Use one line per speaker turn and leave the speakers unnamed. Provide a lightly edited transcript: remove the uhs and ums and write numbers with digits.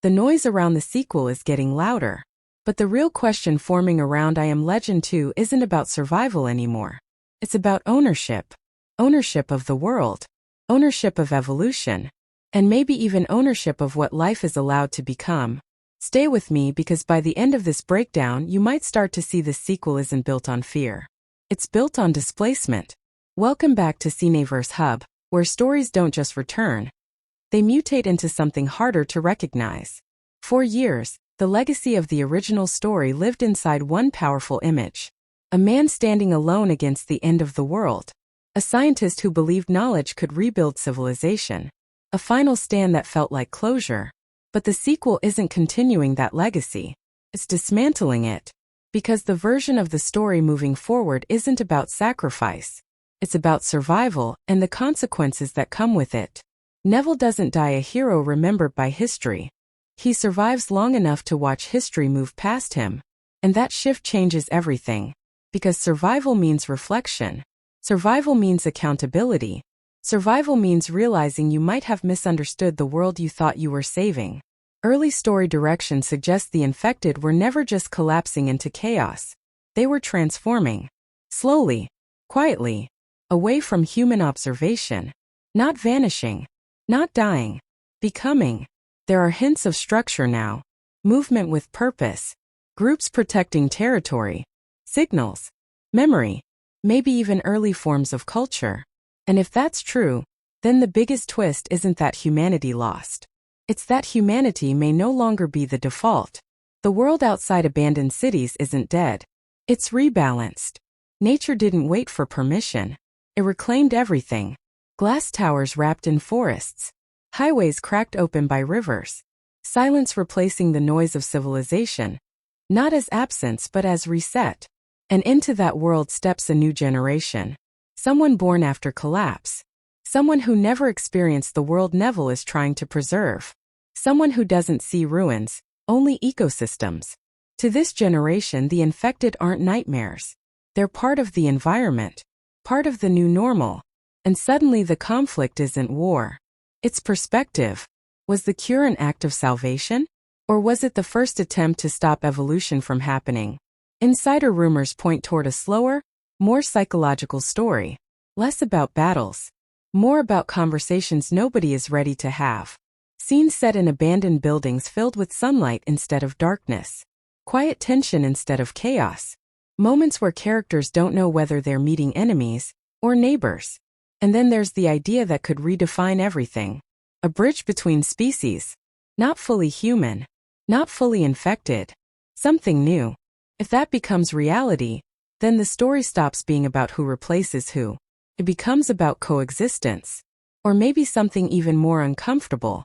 The noise around the sequel is getting louder. But the real question forming around I Am Legend 2 isn't about survival anymore. It's about ownership. Ownership of the world. Ownership of evolution. And maybe even ownership of what life is allowed to become. Stay with me because by the end of this breakdown you might start to see this sequel isn't built on fear. It's built on displacement. Welcome back to CineVerse Hub, where stories don't just return. They mutate into something harder to recognize. For years, the legacy of the original story lived inside one powerful image. A man standing alone against the end of the world. A scientist who believed knowledge could rebuild civilization. A final stand that felt like closure. But the sequel isn't continuing that legacy. It's dismantling it. Because the version of the story moving forward isn't about sacrifice. It's about survival and the consequences that come with it. Neville doesn't die a hero remembered by history. He survives long enough to watch history move past him. And that shift changes everything. Because survival means reflection. Survival means accountability. Survival means realizing you might have misunderstood the world you thought you were saving. Early story direction suggests the infected were never just collapsing into chaos. They were transforming. Slowly. Quietly. Away from human observation. Not vanishing. Not dying. Becoming. There are hints of structure now. Movement with purpose. Groups protecting territory. Signals. Memory. Maybe even early forms of culture. And if that's true, then the biggest twist isn't that humanity lost. It's that humanity may no longer be the default. The world outside abandoned cities isn't dead. It's rebalanced. Nature didn't wait for permission. It reclaimed everything. Glass towers wrapped in forests. Highways cracked open by rivers. Silence replacing the noise of civilization. Not as absence but as reset. And into that world steps a new generation. Someone born after collapse. Someone who never experienced the world Neville is trying to preserve. Someone who doesn't see ruins, only ecosystems. To this generation, the infected aren't nightmares. They're part of the environment. Part of the new normal. And suddenly the conflict isn't war. It's perspective. Was the cure an act of salvation? Or was it the first attempt to stop evolution from happening? Insider rumors point toward a slower, more psychological story. Less about battles. More about conversations nobody is ready to have. Scenes set in abandoned buildings filled with sunlight instead of darkness. Quiet tension instead of chaos. Moments where characters don't know whether they're meeting enemies or neighbors. And then there's the idea that could redefine everything. A bridge between species. Not fully human. Not fully infected. Something new. If that becomes reality, then the story stops being about who replaces who. It becomes about coexistence. Or maybe something even more uncomfortable.